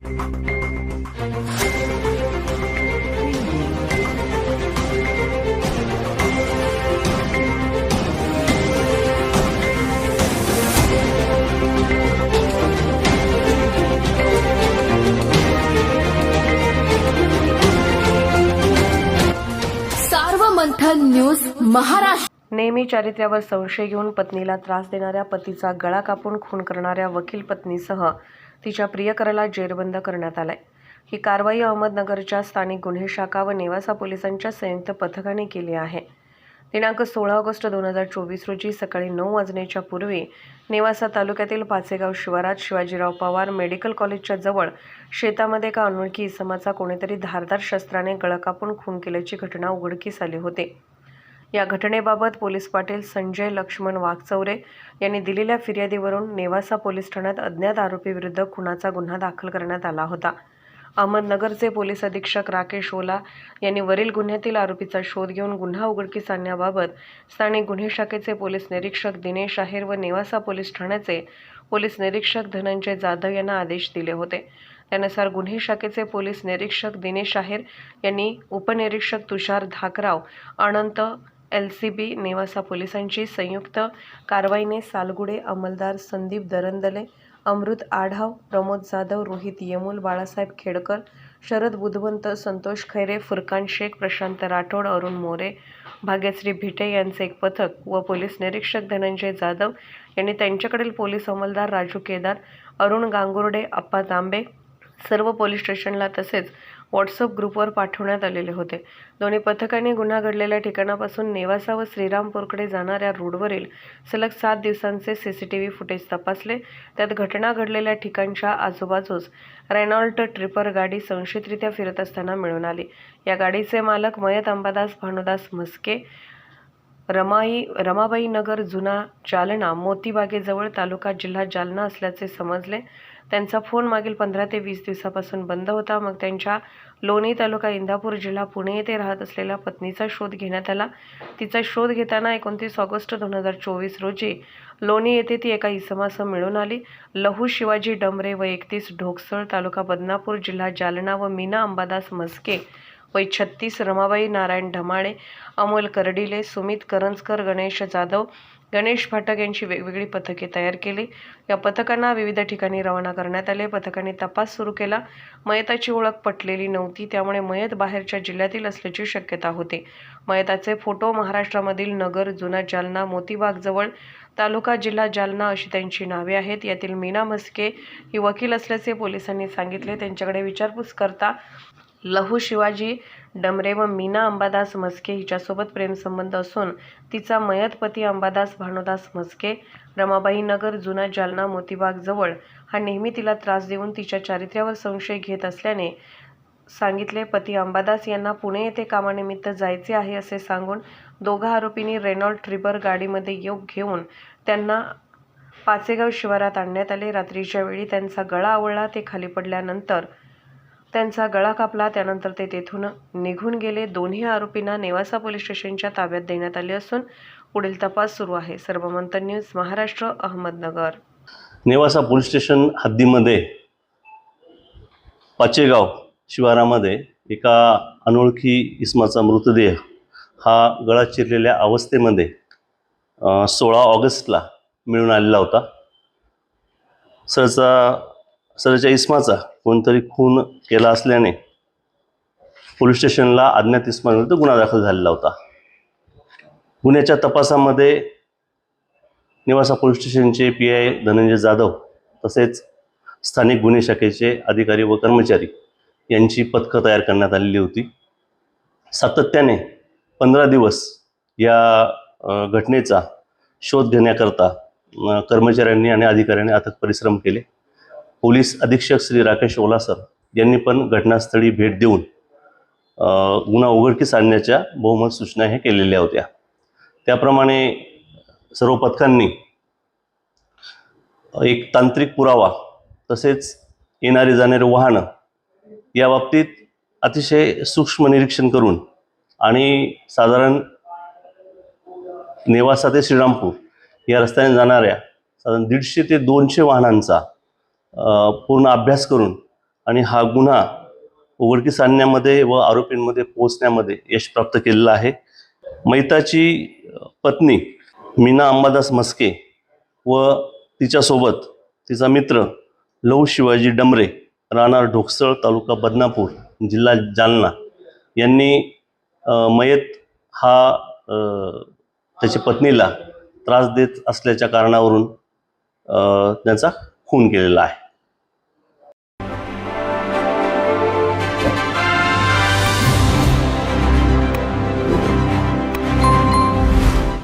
Sarvamanthan news Maharashtra. नेहमी चारित्र्यावर संशय घेऊन पत्नीला त्रास देणाऱ्या पतीचा गळा कापून खून करणाऱ्या वकील पत्नीसह तिच्या प्रियकराला जेरबंद करण्यात आलाय। ही कारवाई अहमदनगरच्या स्थानिक गुन्हे शाखा व नेवासा पोलिसांच्या संयुक्त पथकाने केली आहे। दिनांक 16 ऑगस्ट 2024 रोजी सकाळी 9 वाजण्याच्या पूर्वी नेवासा तालुक्यातील पाचेगाव शिवारात शिवाजीराव पवार मेडिकल कॉलेजच्या जवळ शेतामध्ये एका अनोळखी इसमाचा कोणीतरी धारदार शस्त्राने गळा कापून खून केल्याची घटना उघडकीस आली होती। या घटनेबाबत पोलीस पाटील संजय लक्ष्मण वाघचौरे यांनी दिलेल्या फिर्यादीवरून नेवासा पोलीस ठाण्यात अज्ञात आरोपीविरुद्ध खुनाचा गुन्हा दाखल करण्यात आला होता। अहमदनगरचे पोलीस अधीक्षक राकेश ओला यांनी वरील गुन्ह्यातील आरोपीचा शोध घेऊन गुन्हा उघडकीस आणण्याबाबत स्थानिक गुन्हे शाखेचे पोलीस निरीक्षक दिनेश आहेर व नेवासा पोलीस ठाण्याचे पोलीस निरीक्षक धनंजय जाधव यांना आदेश दिले होते। त्यानुसार गुन्हे शाखेचे पोलीस निरीक्षक दिनेश आहेर यांनी उपनिरीक्षक तुषार धाकराव अनंत LCB नेवासा पोलिसांची संयुक्त कारवाईने सालगुडे अंमलदार संदीप दरंदले, अमृत आढाव, प्रमोद जाधव, रोहित येमूल, बाळासाहेब खेडकर, शरद बुधवंत, संतोष खैरे, फुरकान शेख, प्रशांत राठोड, अरुण मोरे, भाग्यश्री भिटे यांचे एक पथक व पोलीस निरीक्षक धनंजय जाधव यांनी त्यांच्याकडील पोलीस अंमलदार राजू केदार, अरुण गांगुर्डे, अप्पा तांबे सर्व पोलीस स्टेशनला तसेच व्हॉट्सअप ग्रुपवर पाठवण्यात आलेले होते। दोन्ही पथकांनी गुन्हा घडलेल्या ठिकाणापासून नेवासा व श्रीरामपूरकडे जाणाऱ्या रोडवरील सलग 7 दिवसांचे CCTV फुटेज तपासले। त्यात घटना घडलेल्या ठिकाणच्या आजूबाजूस रेनॉल्ट ट्रिपर गाडी संशयितरित्या फिरत असताना मिळून आली। या गाडीचे मालक मयत अंबादास भानुदास म्हस्के, रमाबाई नगर, जुना जालना, मोतीबागेजवळ, तालुका जिल्हा जालना असल्याचे समजले। त्यांचा फोन मागील 15 ते 20 दिवसापासून बंद होता। मग त्यांच्या लोणी तालुका, इंदापूर जिल्हा, पुणे येथे राहत असलेल्या पत्नीचा शोध घेण्यात आला। तिचा शोध घेताना 29 ऑगस्ट 2024 रोजी लोणी येथे ती एका इसमासह मिळून आली। लहू शिवाजी डमरे व 31 ढोकसळ, तालुका बदनापूर, जिल्हा जालना व मीना अंबादास म्हस्के वय 36, रमाबाई नारायण ढमाळे, अमोल करडिले, सुमित करंजकर, गणेश जाधव, गणेश फाटक यांची वेगवेगळी पथके तयार केली। या पथकांना विविध ठिकाणी रवाना करण्यात आले। पथकांनी तपास सुरू केला। मयताची ओळख पटलेली नव्हती, त्यामुळे मयत बाहेरच्या जिल्ह्यातील असल्याची शक्यता होती। मयताचे फोटो महाराष्ट्रामधील नगर, जुना जालना, मोतीबागजवळ, तालुका जिल्हा जालना अशी त्यांची नावे आहेत। यातील मीना म्हस्के ही वकील असल्याचे पोलिसांनी सांगितले। त्यांच्याकडे विचारपूस करता लहू शिवाजी डमरे व मीना अंबादास म्हस्के हिच्यासोबत प्रेमसंबंध असून तिचा मयत पती अंबादास भानुदास म्हस्के, रमाबाई नगर, जुना जालना, मोतीबाग जवळ हा नेहमी तिला त्रास देऊन तिच्या चारित्र्यावर संशय घेत असल्याने सांगितले। पती अंबादास यांना पुणे येथे कामानिमित्त जायचे आहे असे सांगून दोघा आरोपींनी रेनॉल्ट ट्रिपर गाडीमध्ये घेऊन त्यांना पाचेगाव शिवारात आणण्यात आले। रात्रीच्या वेळी त्यांचा गळा आवळला। ते खाली पडल्यानंतर त्यांचा गळा कापला। त्यानंतर ते तेथून निघून गेले। दोन्ही आरोपींना नेवासा पोलीस स्टेशनच्या ताब्यात देण्यात आले असून पुढील तपास सुरू आहे। Sarvamanthan news Maharashtra, Ahmednagar. Nevasa police station हद्दीमध्ये पाचेगाव शिवारामध्ये एका अनोळखी इसमाचा मृतदेह हा गळा चिरलेल्या अवस्थेमध्ये 16 ऑगस्टला मिळून आलेला होता। सरच्या इसमाचा कोणतरी खून केला असल्याने पोलीस स्टेशनला अज्ञात इसमाविरुद्ध गुन्हा दाखल झालेला होता। गुन्ह्याच्या तपासामध्ये नेवासा पोलीस स्टेशनचे PI धनंजय जाधव तसेच स्थानिक गुन्हे शाखेचे अधिकारी व कर्मचारी यांची पथकं तयार करण्यात आलेली होती। सातत्याने 15 दिवस या घटनेचा शोध घेण्याकरता कर्मचाऱ्यांनी आणि अधिकाऱ्यांनी अथक परिश्रम केले। पोलीस अधीक्षक श्री राकेश ओला सर यांनी पण घटनास्थळी भेट देऊन गुन्हा उघडकीस आणण्याच्या बहुमत सूचना हे केलेल्या होत्या। त्याप्रमाणे सर्व पथकांनी एक तांत्रिक पुरावा तसेच येणारे जाणारे वाहनं या बाबतीत अतिशय सूक्ष्म निरीक्षण करून आणि साधारण नेवासा ते श्रीरामपूर या रस्त्याने जाणाऱ्या साधारण 150 ते 200 वाहनांचा पूर्ण अभ्यास करून आणि हा गुन्हा उघडकीस आणण्यामध्ये व आरोपींमध्ये पोहोचण्यामध्ये यश प्राप्त केलेलं आहे. मैताची पत्नी मीना अंबादास मस्के व तिच्यासोबत तिचा मित्र लहू शिवाजी डमरे राहणार ढोकसळ तालुका बदनापूर जिल्हा जालना यांनी मयत हा त्याच्या पत्नीला त्रास देत असल्याच्या कारणावरून त्यांचा खून केलेला आहे.